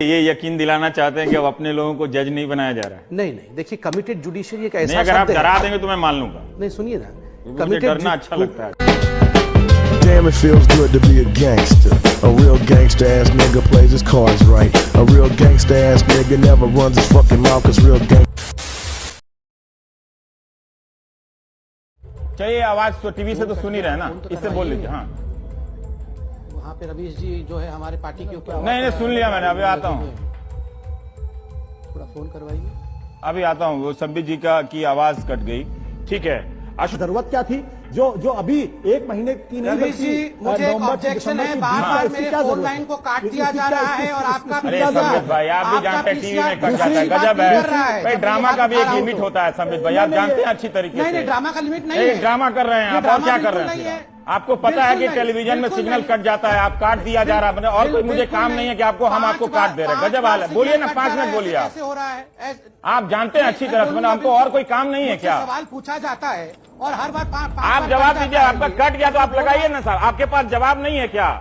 ये यकीन दिलाना चाहते हैं कि अब अपने लोगों को जज नहीं बनाया जा रहा है? नहीं नहीं, देखिए कमिटेड जुडिशरी एक ऐसा अगर आप डरा देंगे तो मैं मान लूंगा। नहीं सुनिए ना, मुझे डरना अच्छा लगता है। Damn, it feels good to be a gangster. A real gangster ass nigga plays his cards right. A real gangster ass nigga never runs his fucking mouth, 'cause real gang. चाहिए आवाज तो टीवी से तो सुन ही रहे ना, इससे बोल लीजिए। हाँ वहाँ पे रवीश जी जो है हमारे पार्टी के ऊपर नहीं सुन लिया मैंने, अभी आता हूँ। थोड़ा फोन करवाइए, अभी आता हूँ। वो संबित जी की आवाज कट गई। ठीक है, जरूरत क्या थी जो अभी 1 महीने की नहीं रवीश जी, मुझे एक ऑब्जेक्शन है, बार-बार मेरे फोन लाइन को काट दिया जा रहा है और आपका अरे संबित भाई, आप भी जानते हैं टीवी में कट जाता है, गजब है भाई। ड्रामा का भी एक लिमिट होता है संबित भाई, आप जानते हैं अच्छी तरीके से। नहीं ड्रामा का लिमिट नहीं है, ड्रामा कर रहे हैं आप, और क्या कर रहे हैं? आपको पता है कि टेलीविजन में सिग्नल कट जाता है, आप काट दिया जा रहा है, और कोई मुझे काम नहीं है कि आपको हम आपको काट दे रहे हैं। गजब हाल है, बोलिए ना, 5 मिनट बोलिए आप। आप जानते हैं अच्छी तरह से, हमको और कोई काम नहीं है क्या? सवाल पूछा जाता है और हर बार आप जवाब दीजिए। आपका कट गया तो आप लगाइए ना साहब, आपके पास जवाब नहीं है क्या?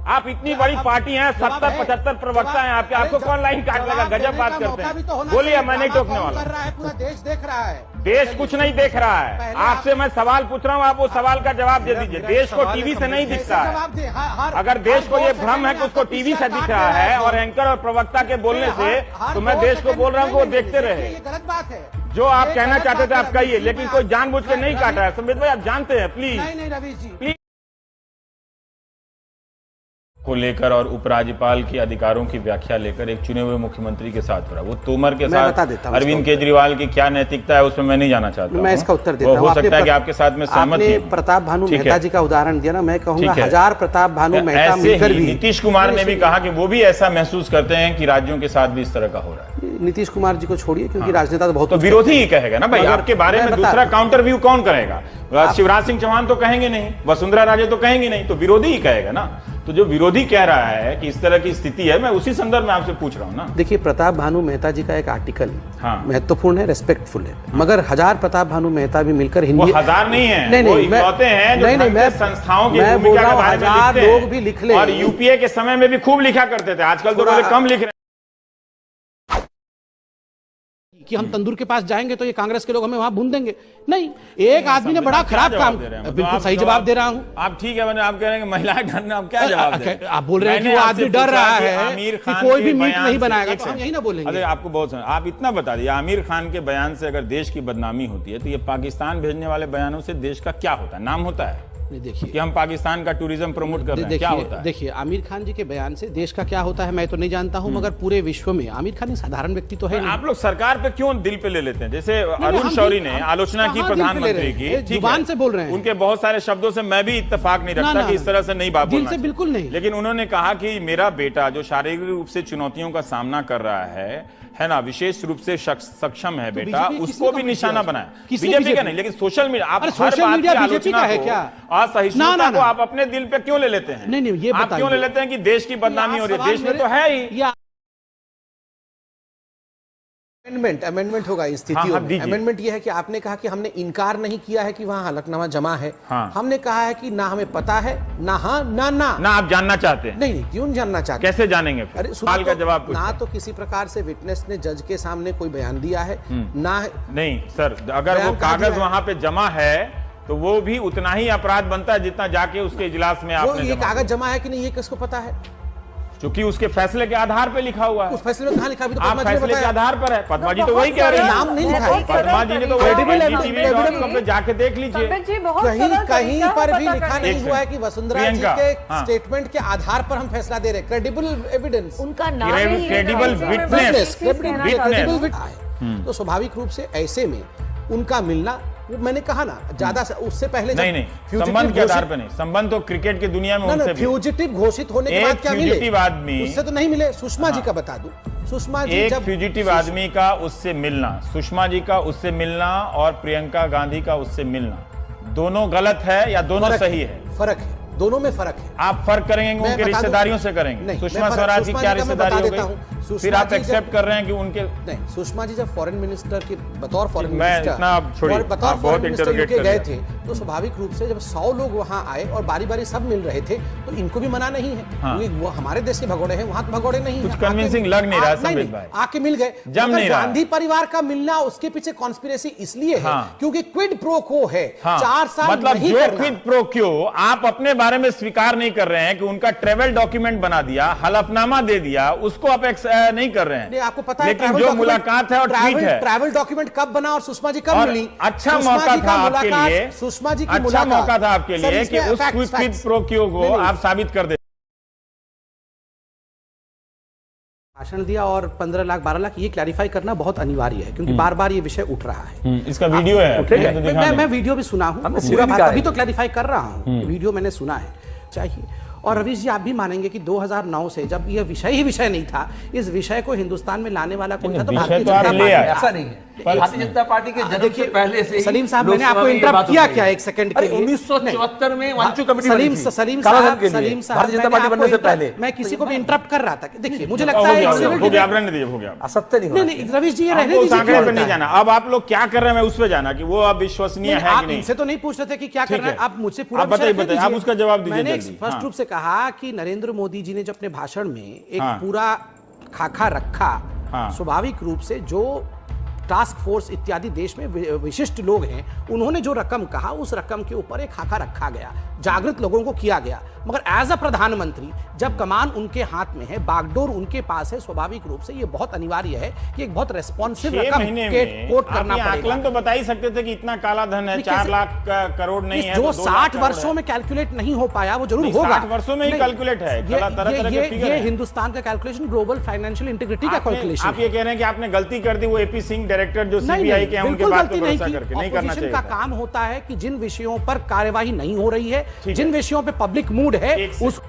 आप इतनी बड़ी पार्टी हैं, 70-75 प्रवक्ता हैं आपके, आपको कौन लाइन काट लगा? गजब बात करते हैं। बोलिए, मैं नहीं टोकने वाला। पूरा देश देख रहा है। देश कुछ नहीं देख रहा है, आपसे मैं सवाल पूछ रहा हूँ, आप वो सवाल का जवाब दे दीजिए। देश को टीवी से नहीं दिखता है। अगर देश को ये भ्रम है कि उसको टीवी से दिख रहा है और एंकर और प्रवक्ता के बोलने से, तो मैं देश को बोल रहा हूँ कि वो देखते रहे। गलत बात है। जो आप कहना चाहते थे आप कहिए, लेकिन कोई जानबूझ के नहीं काट रहा है। संबित भाई, आप जानते हैं, प्लीज नहीं रवीश जी, प्लीज को लेकर और उपराज्यपाल के अधिकारों की व्याख्या लेकर एक चुने हुए मुख्यमंत्री के साथ हो रहा है। वो तोमर के साथ अरविंद केजरीवाल की क्या नैतिकता है उसमें मैं नहीं जाना चाहता। मैं इसका उत्तर देता हूं। हो सकता है कि आपके साथ में सहमत आपने प्रताप भानु मेहता जी का उदाहरण दिया ना, मैं कहूंगा 1000 प्रताप भानु मेहता मिलकर भी। नीतीश कुमार ने भी कहा कि वो भी ऐसा महसूस करते हैं कि राज्यों के साथ भी इस तरह का हो रहा है। नीतीश कुमार जी को छोड़िए, क्योंकि राजनेता तो बहुत, तो विरोधी ही कहेगा ना भाई, आपके बारे में दूसरा काउंटर व्यू कौन करेगा? शिवराज सिंह चौहान तो कहेंगे नहीं, वसुंधरा राजे तो कहेंगे नहीं, तो विरोधी ही कहेगा ना। तो जो विरोधी कह रहा है कि इस तरह की स्थिति है, मैं उसी संदर्भ में आपसे पूछ रहा हूं ना। देखिए, प्रताप भानु मेहता जी का एक आर्टिकल महत्वपूर्ण है, रेस्पेक्टफुल है, मगर 1000 प्रताप भानु मेहता भी मिलकर हिंदी, वो 1000 नहीं है, नहीं वो इकलौते हैं जो मैं संस्थाओं की भूमिका के बारे में लिखते हैं। लोग भी लिख ले, और यूपीए के समय में भी खूब लिखा करते थे, आजकल तो लोग कम लिख रहे हैं। कि हम तंदूर के पास जाएंगे तो ये कांग्रेस के लोग हमें वहां भून देंगे। नहीं, एक आदमी ने बड़ा खराब काम, बिल्कुल सही जवाब दे रहा हूं। आप ठीक है, मैंने आप कह रहे हैं महिलाएं डरने, आप क्या जवाब दे? आप बोल रहे हैं कि वो आदमी डर रहा है आमिर खान कोई भी मीट नहीं बनाएगा, तो हम यही ना बोलेंगे। अरे आपको बहुत आप इतना बता दिए, आमिर खान के बयान से अगर देश की बदनामी होती है, तो ये पाकिस्तान भेजने वाले बयानों से देश का क्या होता है? नाम होता है देखिए कि हम पाकिस्तान का टूरिज्म प्रमोट कर रहे हैं, क्या होता है? देखिए, आमिर खान जी के बयान से देश का क्या होता है मैं तो नहीं जानता हूं, मगर पूरे विश्व में आमिर खान एक साधारण व्यक्ति तो है। आप लोग सरकार पे क्यों दिल पे ले लेते हैं? जैसे अरुण शौरी ने आलोचना की प्रधानमंत्री की, जुबान से बोल रहे हैं, उनके बहुत सारे शब्दों से मैं भी इत्तेफाक नहीं रखता कि इस तरह से नहीं बात बोलना चाहिए, बिल्कुल नहीं। लेकिन उन्होंने कहा कि मेरा बेटा जो शारीरिक रूप से चुनौतियों का सामना कर रहा है ना, विशेष रूप से सक्षम है बेटा, उसको भी निशाना बनाया। बीजेपी का नहीं, लेकिन सोशल मीडिया, आप हर बात की आलोचना है क्या, असहिष्णुता को आप अपने दिल पे क्यों ले लेते हैं? नहीं, ये आप क्यों ले लेते हैं कि देश की बदनामी हो रही है? देश में तो है ही। अमेंडमेंट होगा इन स्थितियों में। अमेंडमेंट ये है कि आपने कहा कि हमने इनकार नहीं किया है कि वहां हलफनामा जमा है। हमने कहा है कि ना हमें पता है, ना हाँ ना आप जानना चाहते हैं। नहीं, क्यों जानना चाहते? कैसे जानेंगे? अरे सवाल का जवाब ना तो किसी प्रकार से विटनेस ने जज के सामने कोई बयान दिया है, ना नहीं सर, अगर वो कागज वहां पे जमा है तो वो भी उतना ही अपराध बनता है जितना जाके उसके इजलास में आपने ये कागज जमा है कि नहीं, ये किसको पता है? क्योंकि उसके फैसले के आधार पे लिखा हुआ है। उस फैसले में कहां लिखा? तो आप फैसले के आधार पर है। पद्मा जी तो वही कह रही है, नाम नहीं लिखा है। पद्मा जी ने तो वही जाके देख लीजिए, कहीं पर भी लिखा नहीं हुआ है कि वसुंधरा जी के स्टेटमेंट के आधार पर हम फैसला दे रहे हैं। क्रेडिबल एविडेंस, उनका नाम, क्रेडिबल विटनेस। तो स्वाभाविक रूप से ऐसे में उनका मिलना, वो मैंने कहा ना, ज्यादा उससे पहले नहीं संबंध के आधार पे नहीं, संबंध तो क्रिकेट की दुनिया में उनसे फ्यूजिटिव घोषित होने के बाद क्या मिले? आदमी उससे तो नहीं मिले। सुषमा जी का बता दूं, सुषमा जी एक फ्यूजिटिव आदमी का उससे मिलना, सुषमा जी का उससे मिलना और प्रियंका गांधी का उससे मिलना, दोनों गलत है या दोनों सही है? फर्क है, दोनों में फर्क है। आप फर्क करेंगे उनके रिश्तेदारियों से करेंगे? सुषमा स्वराज की क्या रिश्तेदारी हो गई? फिर आप एक्सेप्ट कर रहे हैं कि उनके नहीं, सुषमा जी जब फॉरेन मिनिस्टर के बतौर फॉरेन मिनिस्टर यूके गए थे तो स्वाभाविक रूप से जब 100 लोग वहां आए और बारी बारी सब मिल रहे थे तो इनको भी मना नहीं है, क्योंकि वो हमारे देश के भगोड़े हैं, वहां तो भगोड़े नहीं है। कुछ कन्विंसिंग लग नहीं रहा संबित भाई, आके मिल गए। जम नहीं रहा। गांधी परिवार का मिलना उसके पीछे कॉन्स्पिरेसी इसलिए है क्योंकि क्विड प्रो को है। 4 साल मतलब जो क्विड प्रो क्यो आप अपने बारे में स्वीकार नहीं कर रहे हैं कि उनका ट्रेवल डॉक्यूमेंट बना दिया, हलफनामा दे दिया, उसको आप नहीं कर रहे हैं। आपको पता है लेकिन जो मुलाकात है और ट्वीट है, ट्रैवल डॉक्यूमेंट कब बना और सुषमा जी कब मिली? अच्छा मौका था आपके लिए, सुषमा जी की अच्छा मौका था आपके लिए कि उस क्विड प्रो क्यो को आप साबित कर दे। भाषण दिया और 15 लाख 12 लाख ये क्लैरिफाई करना बहुत अनिवार्य है क्योंकि बार बार ये विषय उठ रहा है। इसका वीडियो है, मैं वीडियो भी सुना हूं, पूरा बात अभी तो क्लैरिफाई कर रहा हूं, वीडियो मैंने सुना है। चाहिए और रवीश जी आप भी मानेंगे कि 2009 से जब यह विषय ही विषय नहीं था, इस विषय को हिंदुस्तान में लाने वाला कौन था? तो भारतीय जनता पार्टी। ऐसा नहीं है, भारतीय जनता पार्टी के जन्म से पहले से सलीम साहब मैंने आपको इंटरप्ट किया क्या एक सेकंड के लिए? 1974 में वांचू कमेटी सलीम साहब भारतीय जनता पार्टी बनने से पहले मैं किसी को भी इंटरप्ट कर रहा था। देखिए मुझे लगता है असत्य नहीं रवीश जी, ये रहने दीजिए, नहीं जाना। अब आप लोग क्या कर रहे हैं मैं उस पर जाना कि वो अब विश्वसनीय है कि नहीं। इनसे तो नहीं पूछ रहे थे कि क्या कर रहे हैं, आप मुझसे पूरा बताइए, आप उसका जवाब दीजिए। मैंने स्पष्ट रूप से कहा कि नरेंद्र मोदी जी ने जो अपने भाषण में एक पूरा खाका रखा, स्वाभाविक रूप से जो टास्क फोर्स इत्यादि देश में विशिष्ट लोग हैं उन्होंने जो रकम कहा उस रकम के ऊपर एक खाका रखा गया, जागृत लोगों को किया गया। मगर एज अ प्रधानमंत्री जब कमान उनके हाथ में है, बागडोर उनके पास है, स्वाभाविक रूप से ये बहुत अनिवार्य है कि एक बहुत रेस्पॉन्सिव रकम कोट करना पड़ेगा। आकलन तो बता ही सकते थे कि इतना काला धन है, 4 लाख करोड़ नहीं है, जो 60 वर्षों में कैलकुलेट नहीं हो पाया वो जरूर होगा। 60 वर्षों में ही कैलकुलेट है, ये हिंदुस्तान का कैलकुलेशन, ग्लोबल फाइनेंशियल इंटीग्रिटी का कैलकुलेशन। आप ये कह रहे हैं कि आपने गलती कर दी, वो एपी सिंह डायरेक्टर जो सीबीआई के हैं उनके बात पे भरोसा करके नहीं करना चाहिए। का काम होता है कि जिन विषयों पर कार्यवाही नहीं हो रही है, जिन विषयों पे पब्लिक मूड है उस